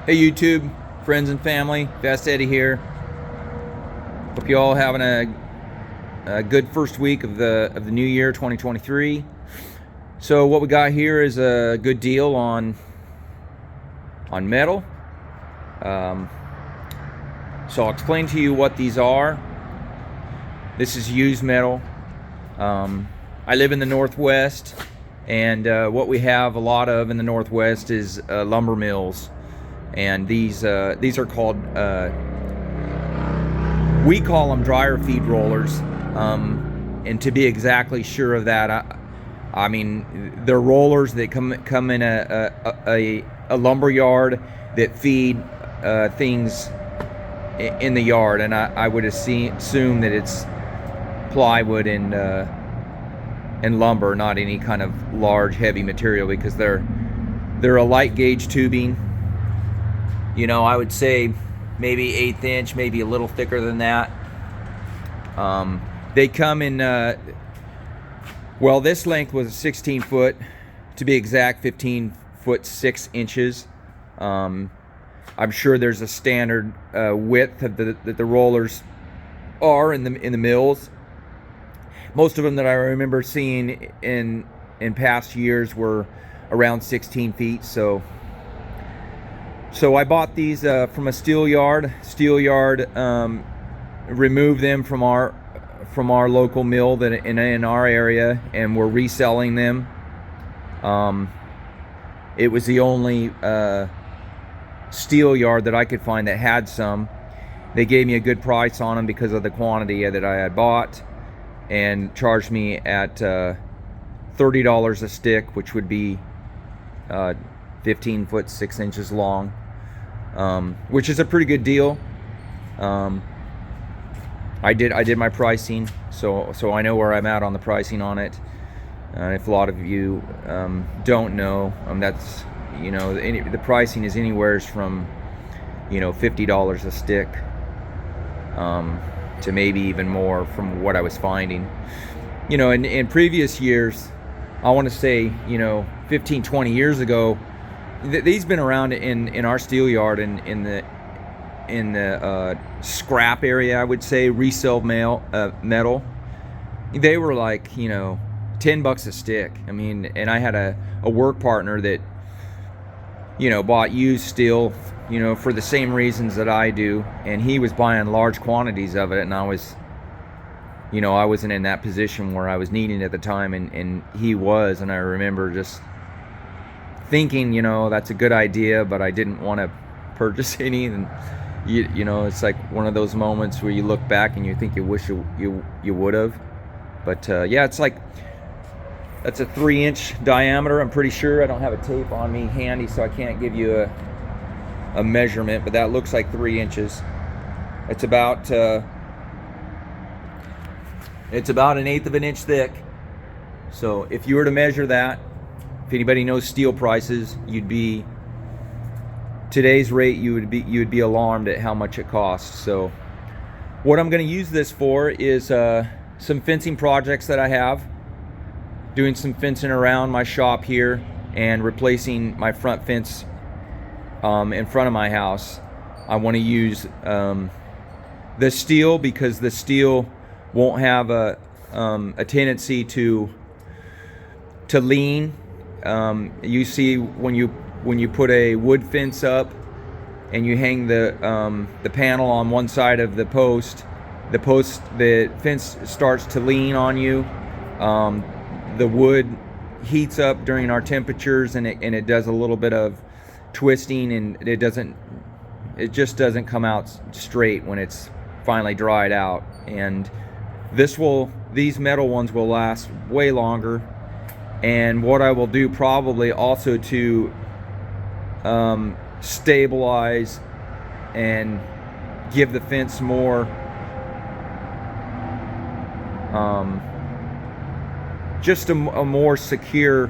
Hey YouTube, friends and family, Fast Eddie here. Hope you all having a good first week of the new year 2023. So what we got here is a good deal on metal. So I'll explain to you what these are. This is used metal. I live in the Northwest, and what we have a lot of in the Northwest is lumber mills. And these are called, we call them dryer feed rollers. And to be exactly sure of that, I mean, they're rollers that come in a lumber yard that feed things in the yard. And I would assume that it's plywood and lumber, not any kind of large heavy material, because they're a light gauge tubing. You know, I would say maybe 1/8 inch, maybe a little thicker than that. They come in, well, this length was 16 foot, to be exact, 15 foot 6 inches. I'm sure there's a standard width of that the rollers are in the mills. Most of them that I remember seeing in past years were around 16 feet. So I bought these from a steel yard. Removed them from our local mill that in our area, and we're reselling them. It was the only steel yard that I could find that had some. They gave me a good price on them because of the quantity that I had bought, and charged me at $30 a stick, which would be 15 foot 6 inches long. Which is a pretty good deal. I did my pricing, so I know where I'm at on the pricing on it. If a lot of you don't know, that's, you know, the pricing is anywhere from, you know, $50 a stick to maybe even more from what I was finding. You know, in previous years, I want to say, you know, 15, 20 years ago, these been around in our steel yard in the scrap area, I would say, resale metal. They were like, you know, $10 a stick. I mean, and I had a work partner that, you know, bought used steel, you know, for the same reasons that I do, and he was buying large quantities of it, and I was, you know, I wasn't in that position where I was needing it at the time, and he was. And I remember just thinking, you know, that's a good idea, but I didn't want to purchase any. And you know, it's like one of those moments where you look back and you think you wish you would have. But yeah, it's like, that's a 3-inch diameter, I'm pretty sure. I don't have a tape on me handy, so I can't give you a measurement, but that looks like 3 inches. It's about 1/8 of an inch thick. So if you were to measure that, if anybody knows steel prices, today's rate, you would be alarmed at how much it costs. So what I'm going to use this for is some fencing projects that I have, doing some fencing around my shop here and replacing my front fence in front of my house. I want to use the steel because the steel won't have a tendency to lean. You see, when you put a wood fence up and you hang the panel on one side of the fence starts to lean on you. The wood heats up during our temperatures, and it does a little bit of twisting, and it just doesn't come out straight when it's finally dried out. And these metal ones will last way longer. And what I will do probably also to stabilize and give the fence more just a more secure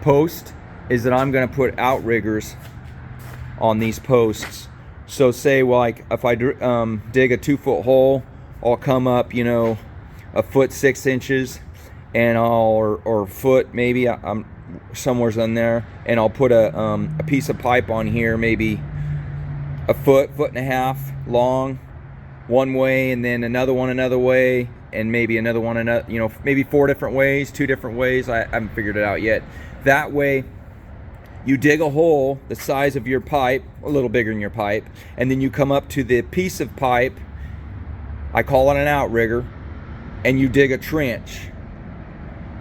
post is that I'm going to put outriggers on these posts. So say, like, if I dig a 2-foot hole, I'll come up, you know, 1 foot 6 inches, and or foot maybe. I'm somewhere's in there, and I'll put a piece of pipe on here, maybe a foot and a half long one way, and then another one another way, and maybe another one another, you know, maybe 4 different ways, 2 different ways. I haven't figured it out yet. That way you dig a hole the size of your pipe, a little bigger than your pipe, and then you come up to the piece of pipe, I call it an outrigger, and you dig a trench.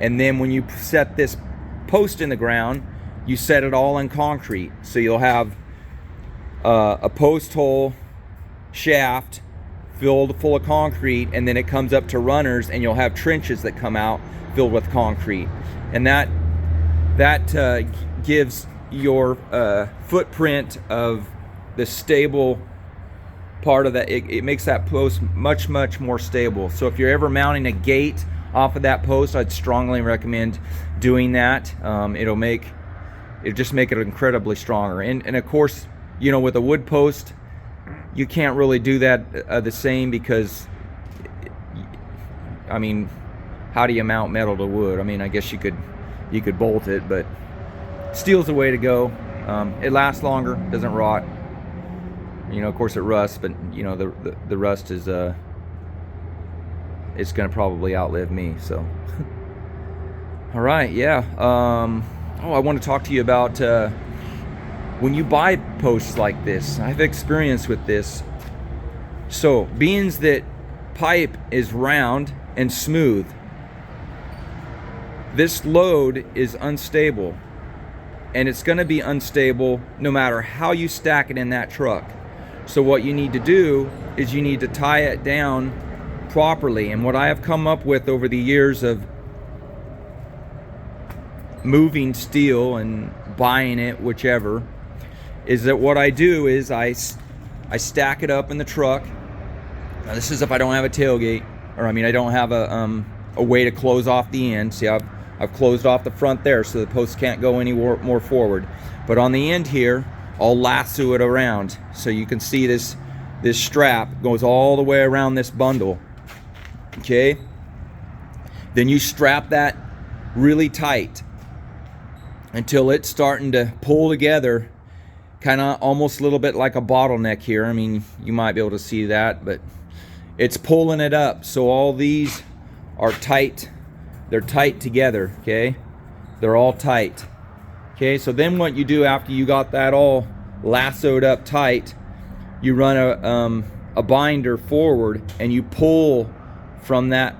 And then when you set this post in the ground, you set it all in concrete. So you'll have a post hole shaft filled full of concrete, and then it comes up to runners, and you'll have trenches that come out filled with concrete. And that gives your footprint of the stable part of that. It makes that post much more stable. So if you're ever mounting a gate off of that post, I'd strongly recommend doing that. It'll just make it incredibly stronger. And of course, you know, with a wood post, you can't really do that the same, because I mean, how do you mount metal to wood? I mean, I guess you could bolt it, but steel's the way to go. It lasts longer, doesn't rot. You know, of course it rusts, but you know, the rust is it's gonna probably outlive me. So all right, yeah. I want to talk to you about when you buy posts like this. I have experience with this. So being that pipe is round and smooth, this load is unstable, and it's going to be unstable no matter how you stack it in that truck. So what you need to do is you need to tie it down properly. And what I have come up with over the years of moving steel and buying it, whichever, is that what I do is I stack it up in the truck. Now this is if I don't have a tailgate, or I mean I don't have a way to close off the end. See, I've closed off the front there, so the posts can't go any more forward. But on the end here, I'll lasso it around. So you can see this strap goes all the way around this bundle. Okay? Then you strap that really tight until it's starting to pull together, kind of almost a little bit like a bottleneck here. I mean, you might be able to see that, but it's pulling it up. So all these are tight. They're tight together, okay? They're all tight. Okay, so then what you do after you got that all lassoed up tight, you run a binder forward, and you pull from that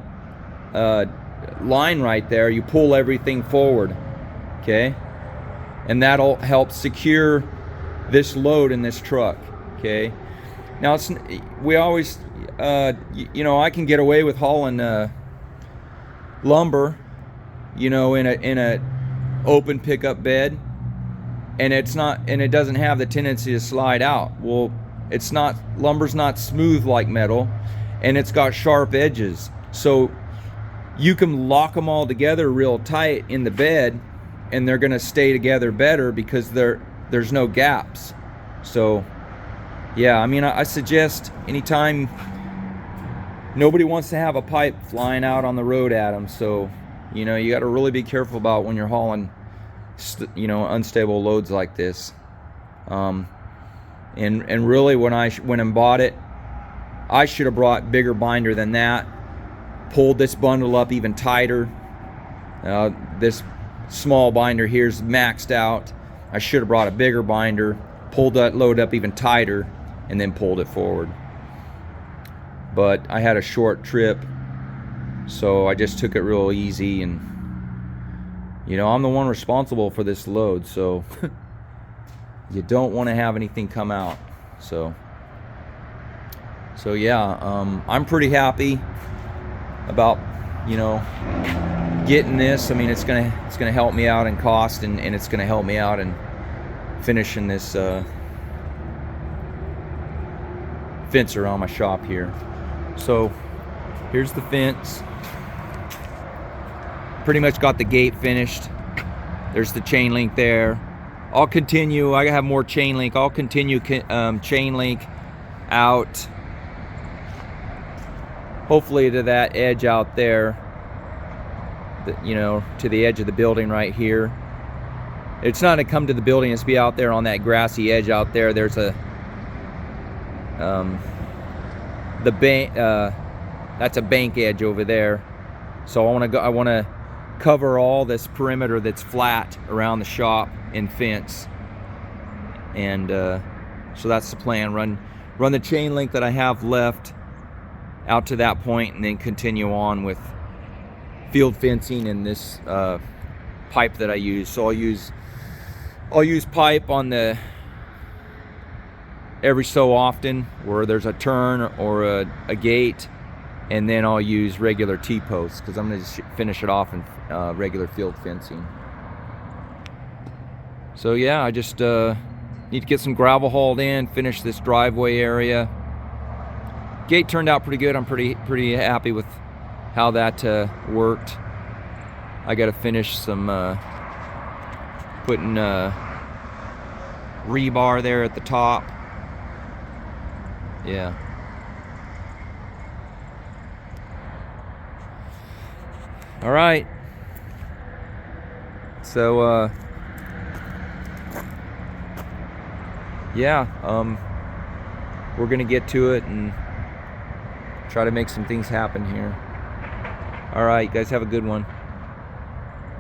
line right there. You pull everything forward, okay? And that'll help secure this load in this truck, okay? Now we always, you know, I can get away with hauling lumber, you know, in a open pickup bed, and it doesn't have the tendency to slide out. Well, lumber's not smooth like metal, and it's got sharp edges. So you can lock them all together real tight in the bed, and they're gonna stay together better because there's no gaps. So yeah, I mean, I suggest anytime, nobody wants to have a pipe flying out on the road at them. So, you know, you got to really be careful about when you're hauling, you know, unstable loads like this. And really, when I went and bought it, I should have brought bigger binder than that. Pulled this bundle up even tighter. This small binder here's maxed out. I should have brought a bigger binder, pulled that load up even tighter, and then pulled it forward. But I had a short trip, so I just took it real easy, and you know, I'm the one responsible for this load, so you don't want to have anything come out. So yeah, I'm pretty happy about, you know, getting this. I mean, it's gonna help me out in cost, and it's gonna help me out in finishing this fence around my shop here. So here's the fence. Pretty much got the gate finished. There's the chain link there. I'll continue. I have more chain link. I'll continue chain link out, hopefully to that edge out there, you know, to the edge of the building right here. It's not to come to the building, it's to be out there on that grassy edge out there. There's a the bank, that's a bank edge over there. So I want to cover all this perimeter that's flat around the shop and fence. And so that's the plan. Run the chain link that I have left out to that point, and then continue on with field fencing and this pipe that I use. So I'll use pipe on the every so often where there's a turn or a gate, and then I'll use regular T-posts because I'm going to finish it off in regular field fencing. So yeah, I just need to get some gravel hauled in, finish this driveway area. Gate turned out pretty good. I'm pretty happy with how that worked. I got to finish some putting rebar there at the top. Yeah. All right. So yeah, we're gonna get to it and try to make some things happen here. All right, guys, have a good one.